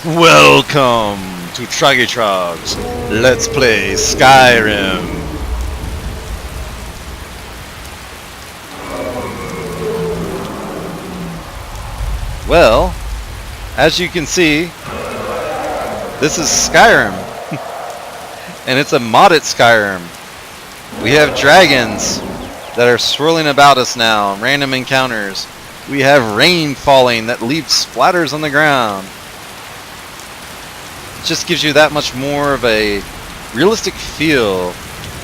Welcome to Troggy Trog's Let's Play Skyrim. Well, as you can see, this is Skyrim. And it's a modded Skyrim. We have dragons that are swirling about us now, random encounters. We have rain falling that leaves splatters on the ground. It just gives you that much more of a realistic feel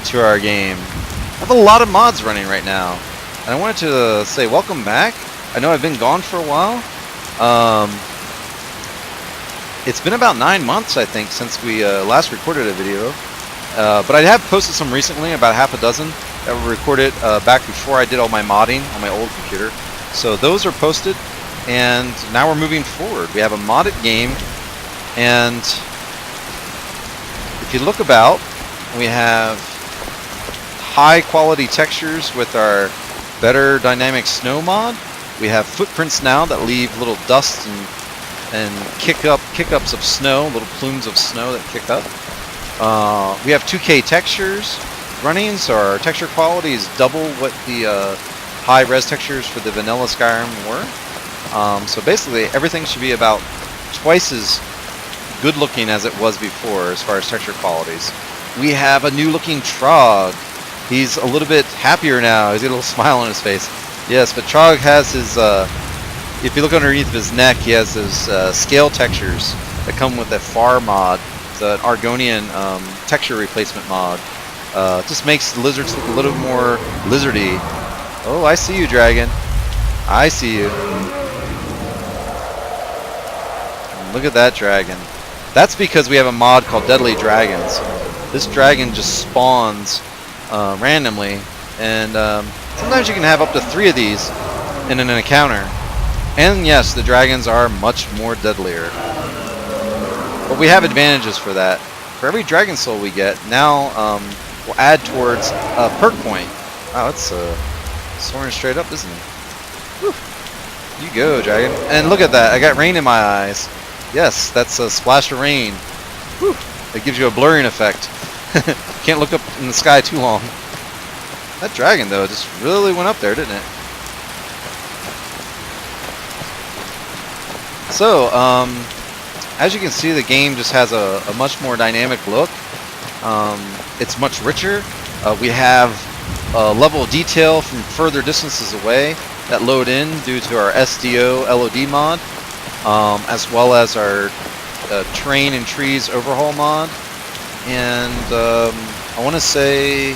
to our game. I have a lot of mods running right now, and I wanted to say welcome back. I know I've been gone for a while. It's been about 9 months, I think, since we last recorded a video. But I have posted some recently, about half a dozen, that were recorded back before I did all my modding on my old computer. So those are posted, and now we're moving forward. We have a modded game, and if you look about, we have high quality textures with our better dynamic snow mod. We have footprints now that leave little dust and kick-ups of snow, little plumes of snow that kick up. We have 2K textures running, so our texture quality is double what the high-res textures for the vanilla Skyrim were. So basically, everything should be about twice as good-looking as it was before as far as texture qualities. We have a new-looking Trog. He's a little bit happier now. He's got a little smile on his face. Yes, but Trog has his, if you look underneath of his neck, he has his scale textures that come with a FAR mod. It's an Argonian texture replacement mod. Just makes the lizards look a little more lizardy. Oh, I see you, dragon. I see you. Look at that dragon. That's because we have a mod called Deadly Dragons. This dragon just spawns randomly, and sometimes you can have up to 3 of these in an encounter. And yes, the dragons are much more deadlier. But we have advantages for that. For every dragon soul we get, now we'll add towards a perk point. Wow, it's soaring straight up, isn't it? Whew. You go, dragon. And look at that, I got rain in my eyes. Yes, that's a splash of rain. Whew. It gives you a blurring effect. Can't look up in the sky too long. That dragon, though, just really went up there, didn't it? So, as you can see, the game just has a much more dynamic look. It's much richer. We have a level of detail from further distances away that load in due to our SDO LOD mod, as well as our Terrain and Trees Overhaul mod. And I want to say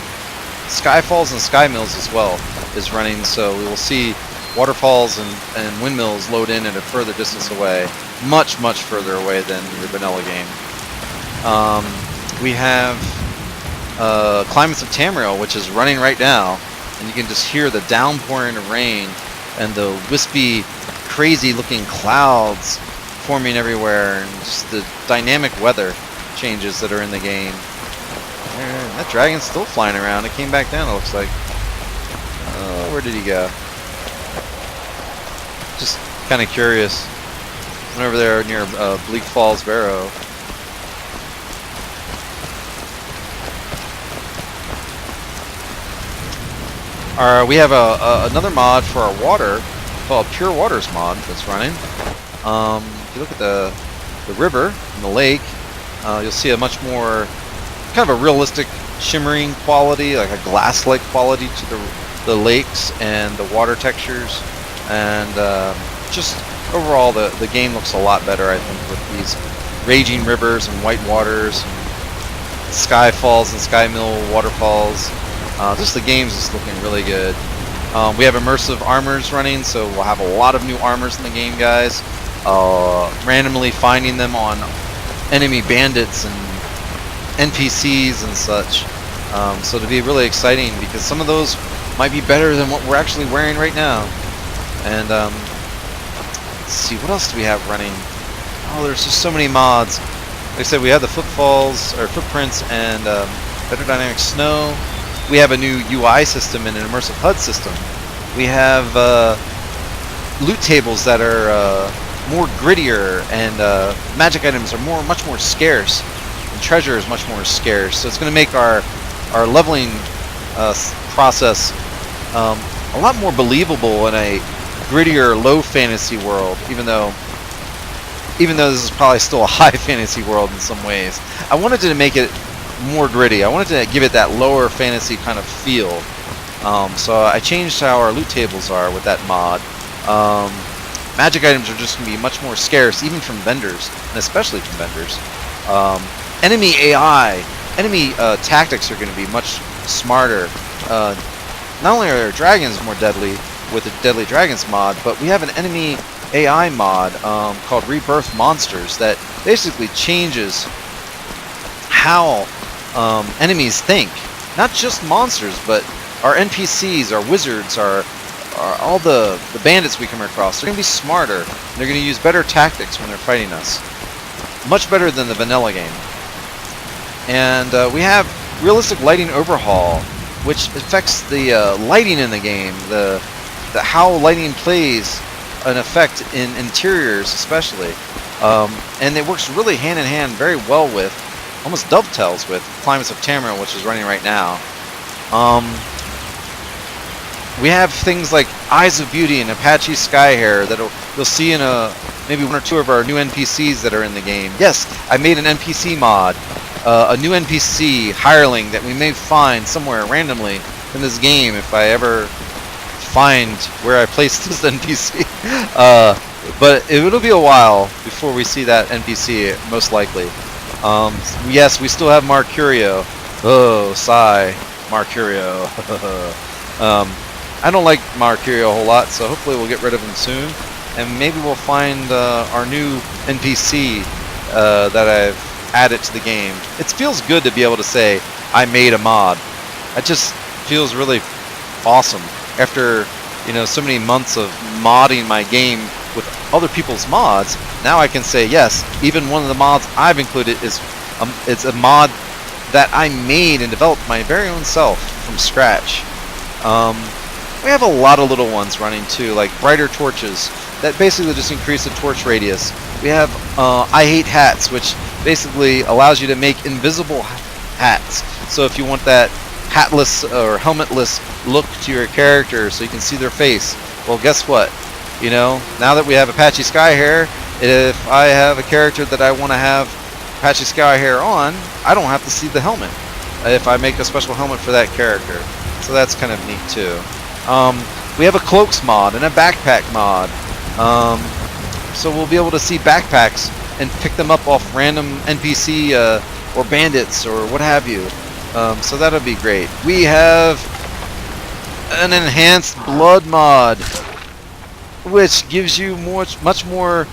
Skyfalls and Sky Mills as well is running, so we will see waterfalls and windmills load in at a further distance away, much further away than your vanilla game. We have Climates of Tamriel, which is running right now, and you can just hear the downpouring of rain and the wispy, crazy looking clouds forming everywhere, and just the dynamic weather changes that are in the game. That dragon's still flying around. It came back down, it looks like. Where did he go? Just kind of curious. Went over there near Bleak Falls Barrow. We have another mod for our water called Pure Waters mod that's running. If you look at the river and the lake, you'll see a much more kind of a realistic shimmering quality, like a glass-like quality to the lakes and the water textures, and just overall the game looks a lot better, I think, with these raging rivers and white waters, and sky falls and sky mill waterfalls. Just the game's just looking really good. We have Immersive Armors running, so we'll have a lot of new armors in the game, guys. Randomly finding them on enemy bandits and NPCs and such. So it'll be really exciting because some of those might be better than what we're actually wearing right now. And let's see, what else do we have running? Oh, there's just so many mods. Like I said, we have the footprints and better dynamic snow. We have a new UI system and an immersive HUD system. We have loot tables that are more grittier, and magic items are much more scarce, and treasure is much more scarce. So it's going to make our leveling process a lot more believable in a grittier, low fantasy world. Even though this is probably still a high fantasy world in some ways, I wanted to make it more gritty. I wanted to give it that lower fantasy kind of feel. So I changed how our loot tables are with that mod. Magic items are just going to be much more scarce, even from vendors, and especially from vendors. Enemy AI, enemy tactics are going to be much smarter. Not only are dragons more deadly with the Deadly Dragons mod, but we have an enemy AI mod called Rebirth Monsters that basically changes how enemies think. Not just monsters, but our NPCs, our wizards, our all the bandits we come across. They're going to be smarter. They're going to use better tactics when they're fighting us. Much better than the vanilla game. And we have realistic lighting overhaul, which affects the lighting in the game, the how lighting plays an effect in interiors especially. And it works really hand in hand very well with, almost dovetails with, Climates of Tamriel, which is running right now. We have things like Eyes of Beauty and Apachii SkyHair that you'll see in maybe one or two of our new NPCs that are in the game. Yes, I made an NPC mod, a new NPC hireling that we may find somewhere randomly in this game if I ever find where I placed this NPC. But it'll be a while before we see that NPC, most likely. Yes, we still have Marcurio. Oh, sigh, Marcurio. I don't like Marcurio a whole lot, so hopefully we'll get rid of him soon. And maybe we'll find our new NPC that I've added to the game. It feels good to be able to say, I made a mod. It just feels really awesome. After, so many months of modding my game with other people's mods, now I can say, yes, even one of the mods I've included is it's a mod that I made and developed my very own self from scratch. We have a lot of little ones running too, like brighter torches that basically just increase the torch radius. We have I Hate Hats, which basically allows you to make invisible hats. So if you want that hatless or helmetless look to your character so you can see their face, well, guess what? Now that we have Apachii SkyHair, if I have a character that I want to have Apachii SkyHair on, I don't have to see the helmet if I make a special helmet for that character. So that's kind of neat too. We have a cloaks mod and a backpack mod. So we'll be able to see backpacks and pick them up off random NPC or bandits or what have you. So that'll be great. We have an enhanced blood mod, which gives you much more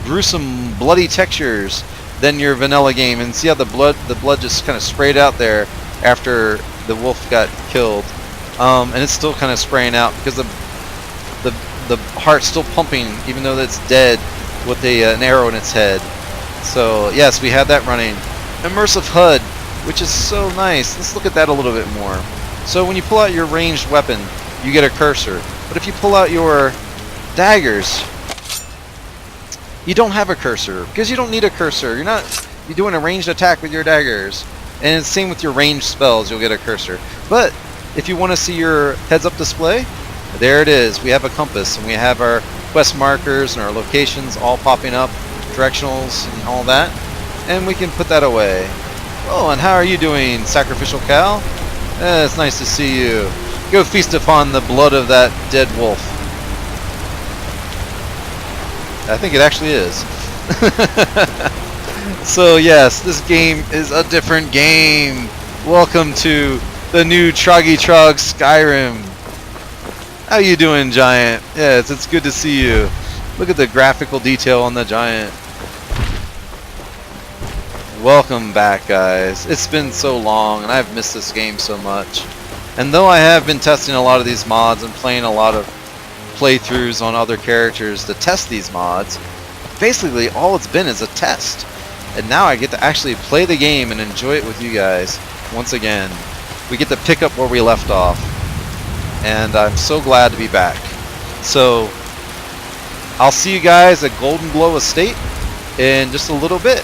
gruesome, bloody textures than your vanilla game. And see how the blood just kind of sprayed out there after the wolf got killed. And it's still kind of spraying out because the heart's still pumping, even though it's dead with an arrow in its head. So yes, we have that running. Immersive HUD, which is so nice. Let's look at that a little bit more. So when you pull out your ranged weapon, you get a cursor. But if you pull out your daggers, you don't have a cursor because you don't need a cursor. You're doing a ranged attack with your daggers. And same with your ranged spells, you'll get a cursor. But if you want to see your heads-up display, there it is. We have a compass, and we have our quest markers and our locations all popping up, directionals and all that, and we can put that away. Oh, and how are you doing, Sacrificial Cow? It's nice to see you. Go feast upon the blood of that dead wolf. I think it actually is. So yes, this game is a different game. Welcome to the new Troggy Trog Skyrim. How you doing, Giant? Yes, it's good to see you. Look at the graphical detail on the Giant. Welcome back, guys. It's been so long, and I've missed this game so much. And though I have been testing a lot of these mods and playing a lot of playthroughs on other characters to test these mods, basically all it's been is a test. And now I get to actually play the game and enjoy it with you guys once again. We get to pick up where we left off, and I'm so glad to be back. So I'll see you guys at Golden Glow Estate in just a little bit.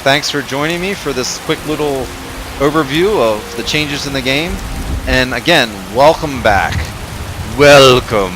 Thanks for joining me for this quick little overview of the changes in the game. And again, welcome back. Welcome.